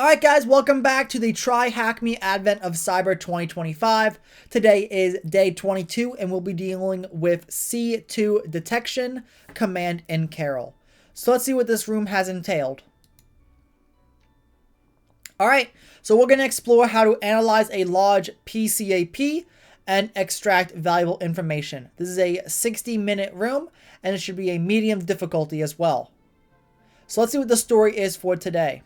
Alright guys, welcome back to the TryHackMe Advent of Cyber 2025. Today is day 22 and we'll be dealing with C2 detection, command, and carol. So let's see what this room has entailed. Alright, so we're going to explore how to analyze a large PCAP and extract valuable information. This is a 60-minute room and it should be a medium difficulty as well. So let's see what the story is for today.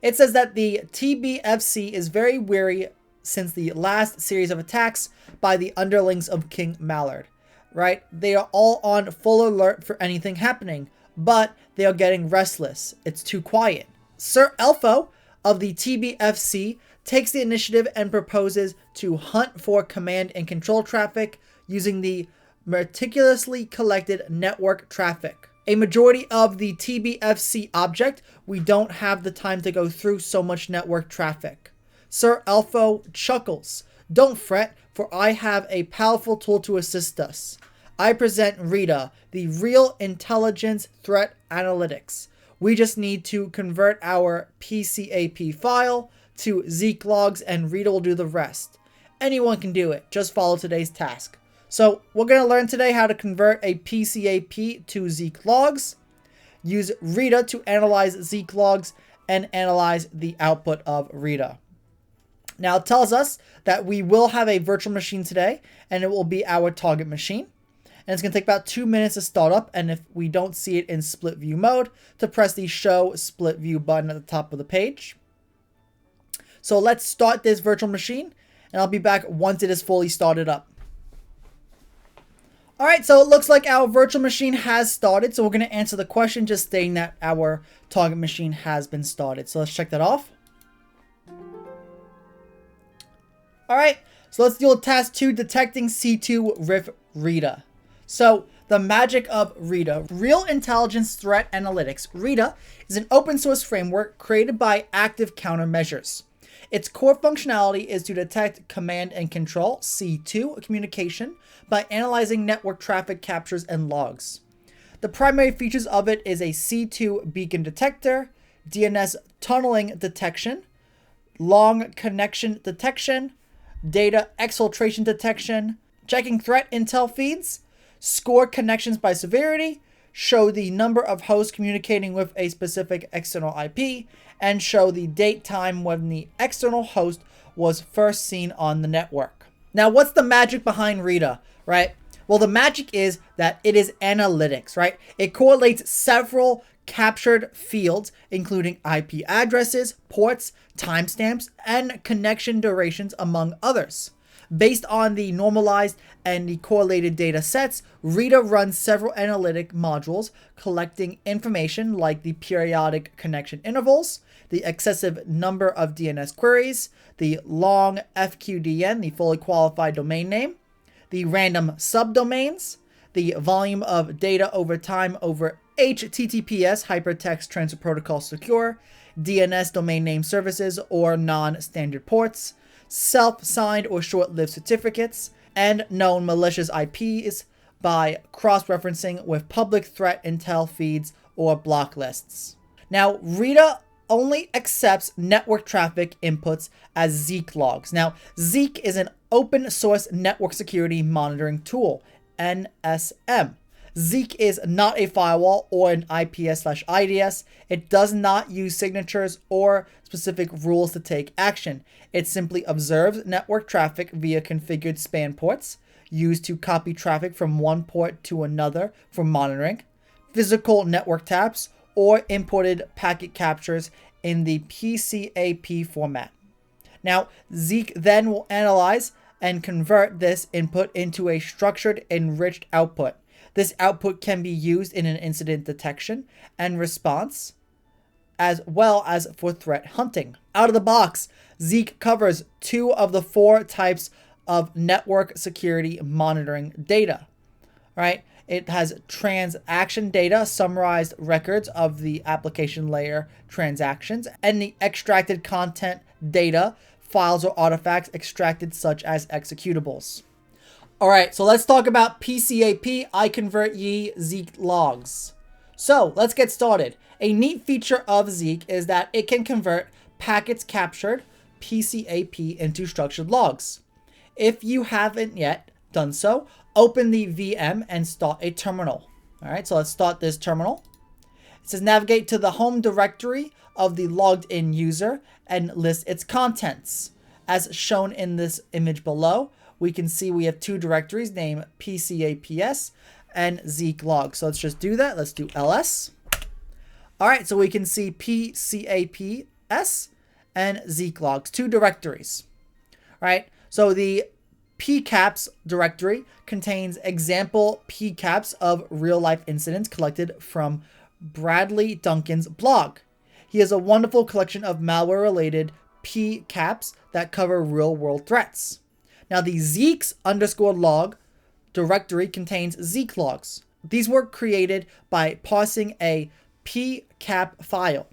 It says that the TBFC is very weary since the last series of attacks by the underlings of King Mallard, right? They are all on full alert for anything happening, but they are getting restless. It's too quiet. Sir Elfo of the TBFC takes the initiative and proposes to hunt for command and control traffic using the meticulously collected network traffic. A majority of the TBFC object, we don't have the time to go through so much network traffic. Sir Elfo chuckles. Don't fret, for I have a powerful tool to assist us. I present Rita, the Real Intelligence Threat Analytics. We just need to convert our PCAP file to Zeek logs and Rita will do the rest. Anyone can do it, just follow today's task. So we're going to learn today how to convert a PCAP to Zeek logs, use Rita to analyze Zeek logs, and analyze the output of Rita. Now it tells us that we will have a virtual machine today, and it will be our target machine. And it's going to take about 2 minutes to start up, and if we don't see it in split view mode, to press the Show Split View button at the top of the page. So let's start this virtual machine, and I'll be back once it is fully started up. Alright, so it looks like our virtual machine has started, so we're going to answer the question just stating that our target machine has been started. So let's check that off. Alright, so let's deal with task 2, detecting C2 with Rita. So, the magic of Rita. Real Intelligence Threat Analytics. Rita is an open source framework created by Active Countermeasures. Its core functionality is to detect command and control, C2, communication, by analyzing network traffic captures and logs. The primary features of it is a C2 beacon detector, DNS tunneling detection, long connection detection, data exfiltration detection, checking threat intel feeds, score connections by severity, show the number of hosts communicating with a specific external IP, and show the date time when the external host was first seen on the network. Now, what's the magic behind Rita, right? Well, the magic is that it is analytics, right? It correlates several captured fields, including IP addresses, ports, timestamps, and connection durations, among others. Based on the normalized and the correlated data sets, Rita runs several analytic modules collecting information like the periodic connection intervals, the excessive number of DNS queries, the long FQDN, the fully qualified domain name, the random subdomains, the volume of data over time over HTTPS Hypertext Transfer Protocol Secure, DNS domain name services or non-standard ports, self-signed or short-lived certificates, and known malicious IPs by cross-referencing with public threat intel feeds or block lists. Now, Rita only accepts network traffic inputs as Zeek logs. Now, Zeek is an open source network security monitoring tool, NSM. Zeek is not a firewall or an IPS/IDS. It does not use signatures or specific rules to take action. It simply observes network traffic via configured span ports used to copy traffic from one port to another for monitoring, physical network taps, or imported packet captures in the PCAP format. Now, Zeek then will analyze and convert this input into a structured, enriched output. This output can be used in an incident detection and response, as well as for threat hunting. Out of the box, Zeek covers 2 of the 4 types of network security monitoring data, right? It has transaction data, summarized records of the application layer transactions, and the extracted content data, files or artifacts extracted such as executables. Alright, so let's talk about PCAP, I convert ye Zeek logs. So let's get started. A neat feature of Zeek is that it can convert packets captured, PCAP, into structured logs. If you haven't yet done so, open the VM and start a terminal. All right, so let's start this terminal. It says navigate to the home directory of the logged in user and list its contents. As shown in this image below, we can see we have two directories named PCAPS and Zeek log. So let's just do that. Let's do ls. All right, so we can see PCAPS and Zeek logs, two directories. All right, so the PCAPs directory contains example PCAPs of real-life incidents collected from Bradley Duncan's blog. He has a wonderful collection of malware-related PCAPs that cover real-world threats. Now, the Zeeks_log directory contains Zeek logs. These were created by parsing a PCAP file.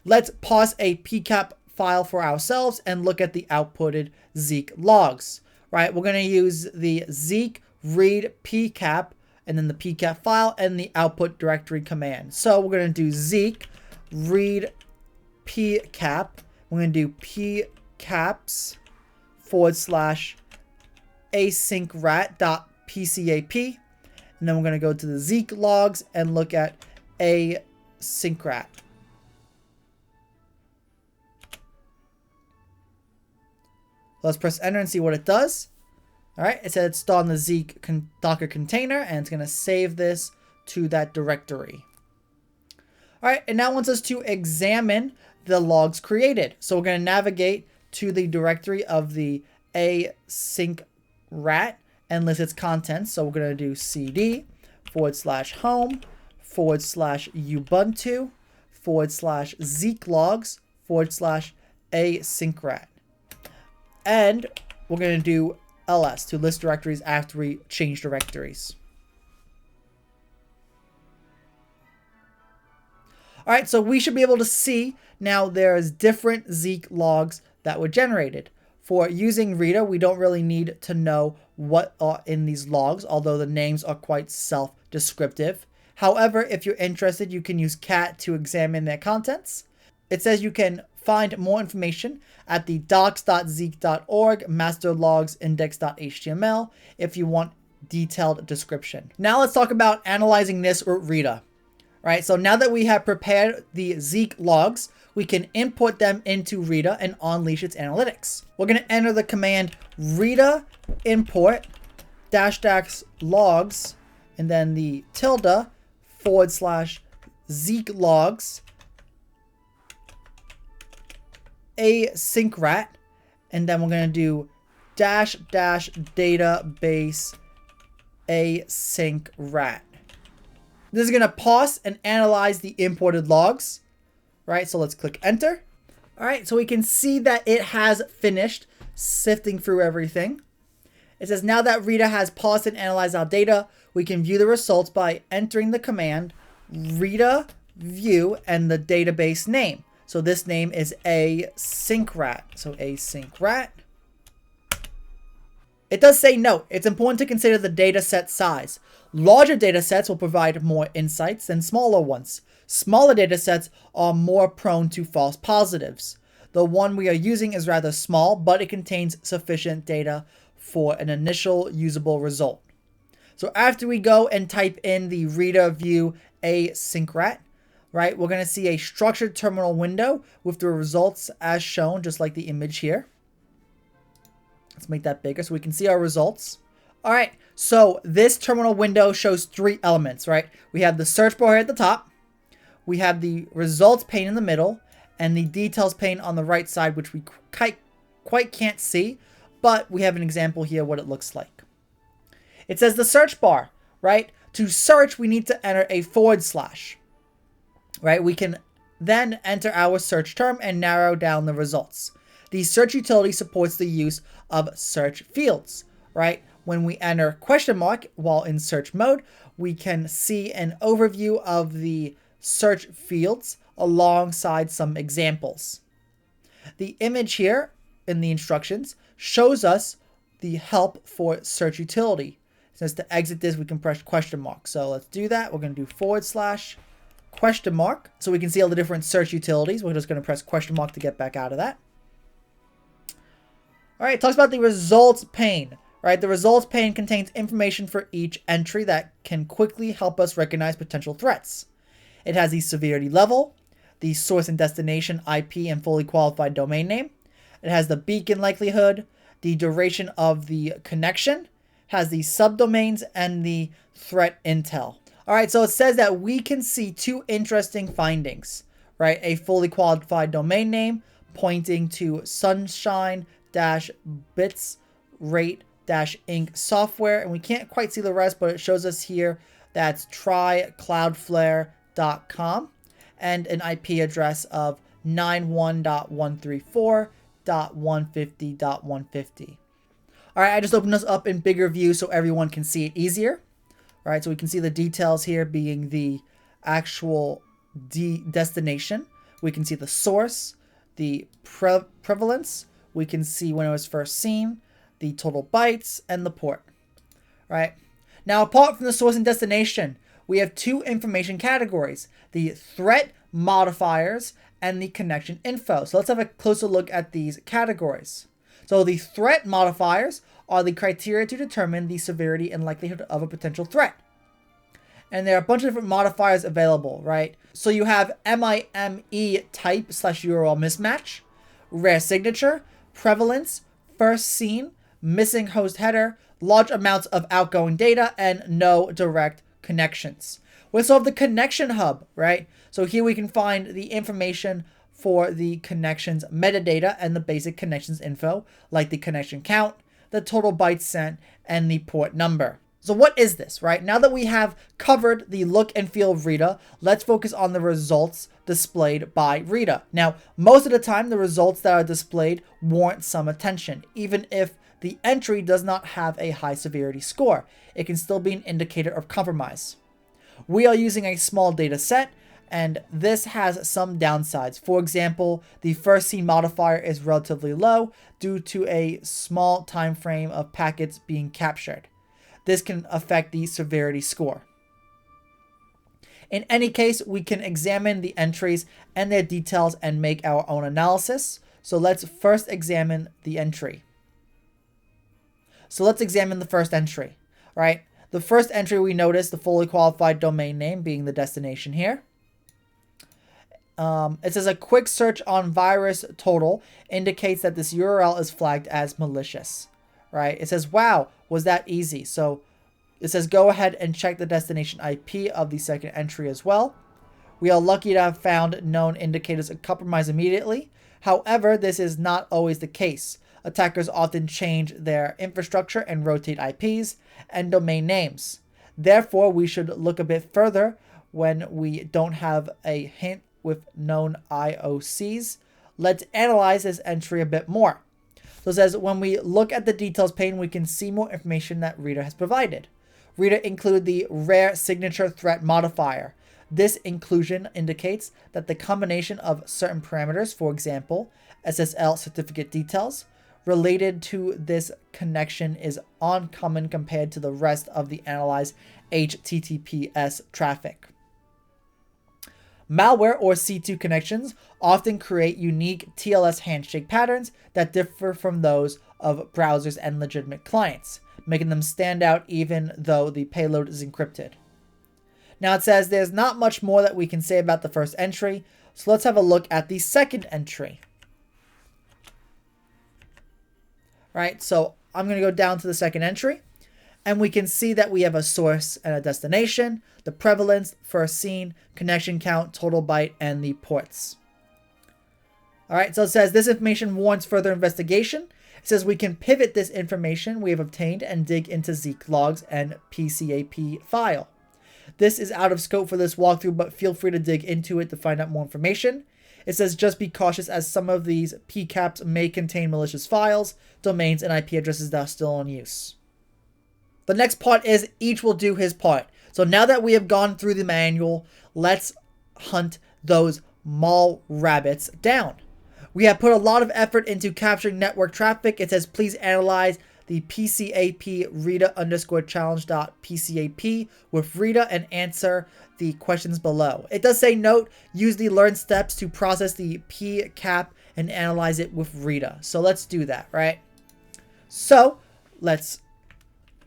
Let's parse a PCAP file for ourselves and look at the outputted Zeek logs. Right, we're going to use the Zeek read PCAP and then the PCAP file and the output directory command. So we're going to do Zeek read PCAP. We're going to do PCAPs /async_rat.pcap. And then we're going to go to the Zeek logs and look at async_rat. Let's press enter and see what it does. All right, it said it's on the Zeek Docker container, and it's going to save this to that directory. All right, and now it wants us to examine the logs created. So we're going to navigate to the directory of the async_rat and list its contents. So we're going to do cd /home/ubuntu /Zeek logs /async_rat. And we're going to do ls to list directories after we change directories. All right, so we should be able to see now there's different Zeek logs that were generated. For using Rita, we don't really need to know what are in these logs, although the names are quite self-descriptive. However, if you're interested, you can use cat to examine their contents. It says you can find more information at the docs.zeek.org masterlogsindex.html if you want detailed description. Now let's talk about analyzing this with Rita. All right, so now that we have prepared the Zeek logs, we can import them into Rita and unleash its analytics. We're going to enter the command Rita import -- logs and then the tilde / Zeek logs async_rat, and then we're going to do --database async_rat. This is going to parse and analyze the imported logs. Right, so let's click enter. All right, so we can see that it has finished sifting through everything. It says now that Rita has parsed and analyzed our data, we can view the results by entering the command Rita view and the database name. So this name is async_rat. So async_rat. It does say note, it's important to consider the data set size. Larger data sets will provide more insights than smaller ones. Smaller data sets are more prone to false positives. The one we are using is rather small, but it contains sufficient data for an initial usable result. So after we go and type in the Rita view async_rat, right, we're going to see a structured terminal window with the results as shown, just like the image here. Let's make that bigger so we can see our results. All right, so this terminal window shows three elements, right? We have the search bar here at the top. We have the results pane in the middle and the details pane on the right side, which we quite can't see, but we have an example here what it looks like. It says the search bar, right? To search, we need to enter a /, right? We can then enter our search term and narrow down the results. The search utility supports the use of search fields, right? When we enter ? while in search mode, we can see an overview of the search fields alongside some examples. The image here in the instructions shows us the help for search utility. It says to exit this, we can press ? So let's do that. We're going to do /? question mark, so we can see all the different search utilities. We're just going to press question mark to get back out of that. All right, it talks about the results pane. Right, the results pane contains information for each entry that can quickly help us recognize potential threats. It has the severity level, the source and destination IP and fully qualified domain name. It has the beacon likelihood, the duration of the connection, has the subdomains, and the threat intel. All right, so it says that we can see two interesting findings, right? A fully qualified domain name pointing to sunshine-bits rate-inc software, and we can't quite see the rest, but it shows us here that's trycloudflare.com and an IP address of 91.134.150.150. All right, I just opened this up in bigger view so everyone can see it easier. All right, so we can see the details here being the actual destination. We can see the source, the prevalence. We can see when it was first seen, the total bytes, and the port. All right. Now, apart from the source and destination, we have two information categories, the threat modifiers and the connection info. So let's have a closer look at these categories. So the threat modifiers are the criteria to determine the severity and likelihood of a potential threat. And there are a bunch of different modifiers available, right? So you have MIME type / URL mismatch, rare signature, prevalence, first seen, missing host header, large amounts of outgoing data, and no direct connections. We also have the connection hub, right? So here we can find the information for the connections metadata and the basic connections info, like the connection count, the total bytes sent, and the port number. So what is this, right? Now that we have covered the look and feel of Rita, let's focus on the results displayed by Rita. Now, most of the time, the results that are displayed warrant some attention, even if the entry does not have a high severity score. It can still be an indicator of compromise. We are using a small data set, and this has some downsides. For example, the first seen modifier is relatively low due to a small time frame of packets being captured. This can affect the severity score. In any case, we can examine the entries and their details and make our own analysis. So let's first examine the entry. So let's examine the first entry, right? The first entry, we notice the fully qualified domain name being the destination here. It says a quick search on virus total indicates that this URL is flagged as malicious, right? It says, wow, was that easy? So it says go ahead and check the destination IP of the second entry as well. We are lucky to have found known indicators of compromise immediately. However, this is not always the case. Attackers often change their infrastructure and rotate IPs and domain names. Therefore, we should look a bit further when we don't have a hint with known IOCs. Let's analyze this entry a bit more. So it says when we look at the details pane, we can see more information that Rita has provided. Rita included the rare signature threat modifier. This inclusion indicates that the combination of certain parameters, for example, SSL certificate details, related to this connection is uncommon compared to the rest of the analyzed HTTPS traffic. Malware or C2 connections often create unique TLS handshake patterns that differ from those of browsers and legitimate clients, making them stand out even though the payload is encrypted. Now it says there's not much more that we can say about the first entry, so let's have a look at the second entry. Right, so I'm going to go down to the second entry, and we can see that we have a source and a destination, the prevalence, first seen, connection count, total byte, and the ports. All right, so it says this information warrants further investigation. It says we can pivot this information we have obtained and dig into Zeek logs and PCAP file. This is out of scope for this walkthrough, but feel free to dig into it to find out more information. It says just be cautious as some of these PCAPs may contain malicious files, domains, and IP addresses that are still in use. The next part is each will do his part. So now that we have gone through the manual, let's hunt those mall rabbits down. We have put a lot of effort into capturing network traffic. It says please analyze the PCAP Rita underscore challenge dot PCAP with Rita and answer the questions below. It does say note, use the learned steps to process the PCAP and analyze it with Rita. So let's do that, right? So let's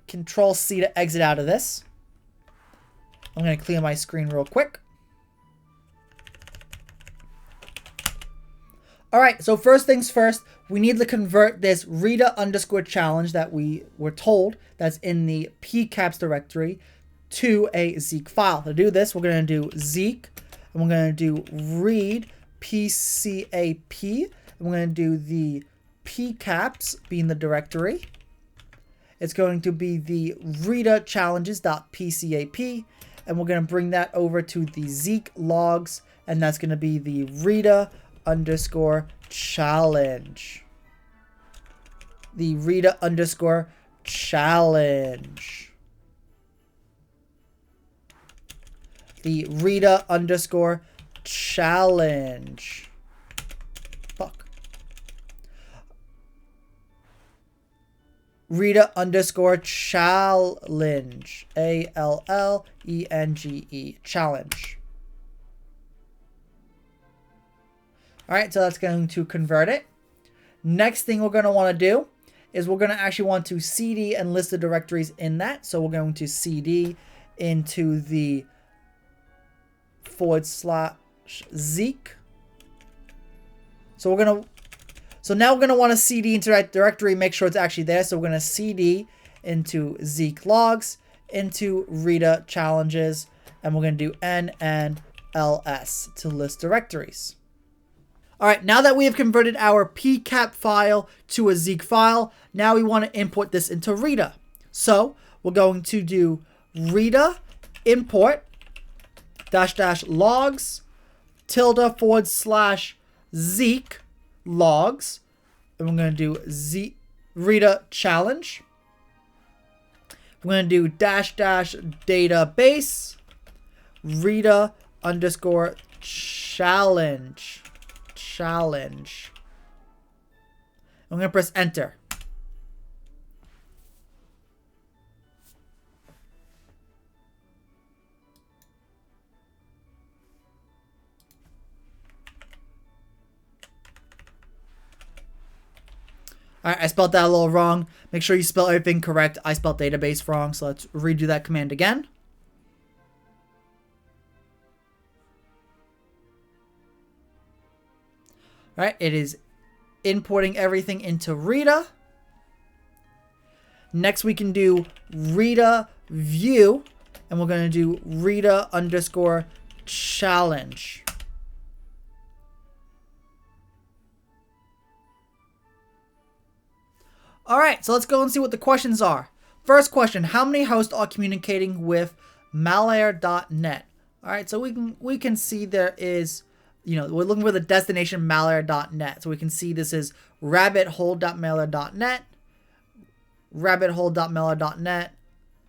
Control C to exit out of this. I'm going to clear my screen real quick. All right, so first things first, we need to convert this Rita underscore challenge that we were told that's in the PCAPs directory to a Zeek file. To do this, we're going to do Zeek, and we're going to do read PCAP, and we're going to do the PCAPs being the directory. It's going to be the Rita challenges.pcap, and we're going to bring that over to the Zeek logs, and that's going to be the Rita underscore challenge. The Rita underscore challenge. The Rita underscore challenge. Fuck. Rita underscore challenge. ALLENGE. Challenge. Alright, so that's going to convert it. Next thing we're going to want to do is we're going to actually want to CD and list the directories in that. So we're going to CD into the /Zeek. So now we're going to want to CD into that directory, make sure it's actually there. So we're going to CD into Zeek logs, into Rita challenges, and we're going to do NNLS to list directories. All right, now that we have converted our PCAP file to a Zeek file, now we want to import this into Rita. So we're going to do Rita import --logs /Zeek logs, and we're going to do Rita challenge. We're going to do --database Rita underscore challenge. I'm going to press enter. Alright, I spelled that a little wrong. Make sure you spell everything correct. I spelled database wrong, so let's redo that command again. Alright, it is importing everything into Rita. Next we can do Rita view, and we're going to do Rita underscore challenge. Alright, so let's go and see what the questions are. First question, how many hosts are communicating with malware.net? Alright, so we can see there is, we're looking for the destination malware.net. So we can see this is rabbithole.malware.net, rabbithole.malware.net,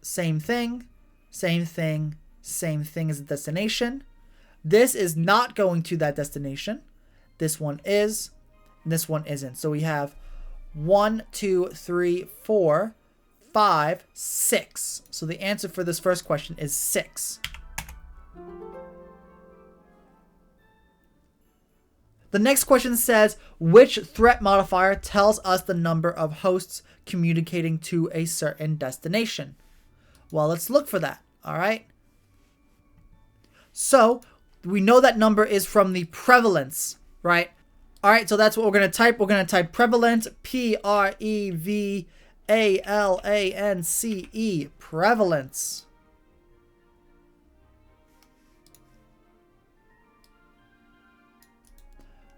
same thing as the destination. This is not going to that destination. This one is, and this one isn't. So we have 1, 2, 3, 4, 5, 6. So the answer for this first question is 6. The next question says, which threat modifier tells us the number of hosts communicating to a certain destination? Well, let's look for that, all right? So we know that number is from the prevalence, right? All right, so that's what we're going to type. We're going to type prevalence, PREVALANCE, prevalence.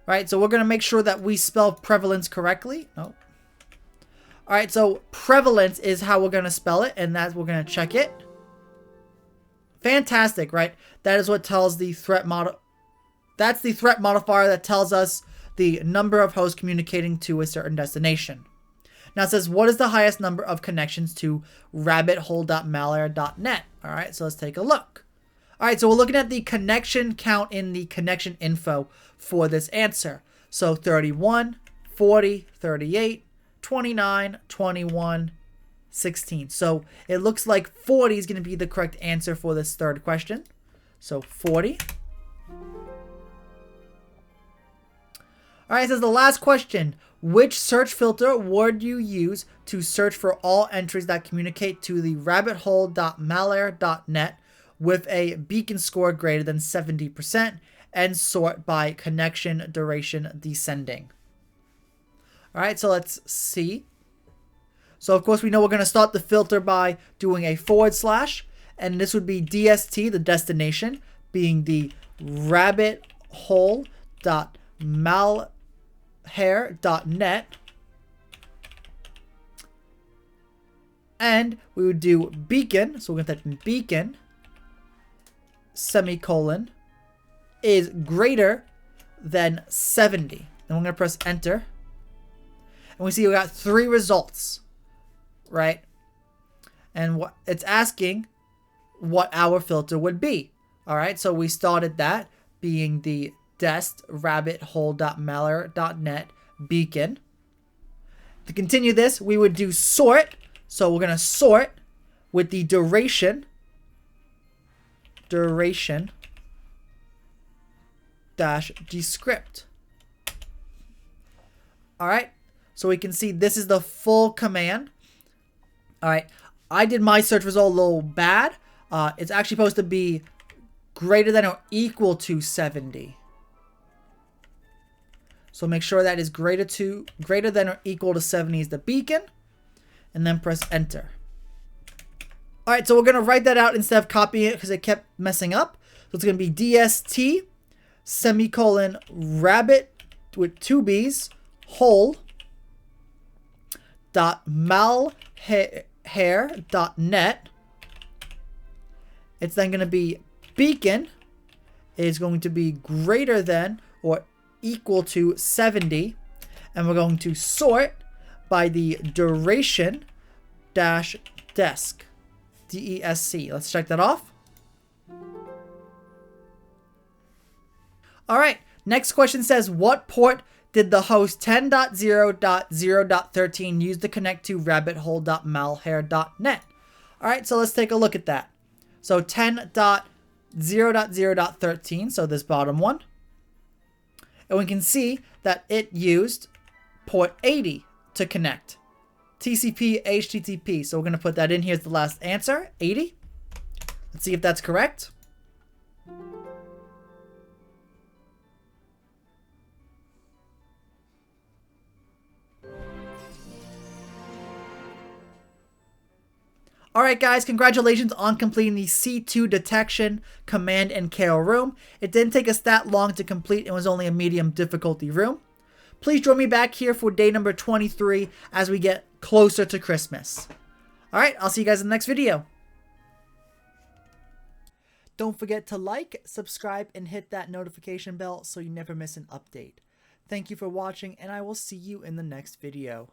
All right, so we're going to make sure that we spell prevalence correctly. No. All right, so prevalence is how we're going to spell it, and that's we're going to check it. Fantastic, right? That is what tells the threat That's the threat modifier that tells us the number of hosts communicating to a certain destination. Now it says, what is the highest number of connections to rabbithole.malware.net? All right, so let's take a look. All right, so we're looking at the connection count in the connection info for this answer. So 31, 40, 38, 29, 21, 16. So it looks like 40 is going to be the correct answer for this third question. So 40. All right, it says the last question. Which search filter would you use to search for all entries that communicate to the rabbithole.malware.net with a beacon score greater than 70% and sort by connection duration descending? All right, so let's see. So, of course, we know we're going to start the filter by doing a /, and this would be DST, the destination, being the rabbithole.malware.net. And we would do beacon, so we're going to type in beacon, semicolon, is greater than 70. Then we're going to press enter. And we see we got 3 results, right? And what it's asking what our filter would be. All right, so we started that being the dest rabbithole.malware.net beacon. To continue this, we would do sort. So we're going to sort with the duration dash descript. All right. So we can see this is the full command. All right. I did my search result a little bad. It's actually supposed to be greater than or equal to 70. So make sure that is greater than or equal to 70 is the beacon. And then press enter. All right. So we're going to write that out instead of copying it because it kept messing up. So it's going to be DST semicolon rabbit with 2 B's hole .malware.net. It's then going to be beacon is going to be greater than or equal to 70, and we're going to sort by the duration dash desk, DESC. Let's check that off. All right, next question says, what port did the host 10.0.0.13 use to connect to rabbithole.malware.net? All right, so let's take a look at that. So 10.0.0.13, so this bottom one. And we can see that it used port 80 to connect. TCP, HTTP. So we're going to put that in here as the last answer, 80. Let's see if that's correct. Alright guys, congratulations on completing the C2 detection command and KO room. It didn't take us that long to complete. It was only a medium difficulty room. Please join me back here for day number 23 as we get closer to Christmas. Alright, I'll see you guys in the next video. Don't forget to like, subscribe, and hit that notification bell so you never miss an update. Thank you for watching, and I will see you in the next video.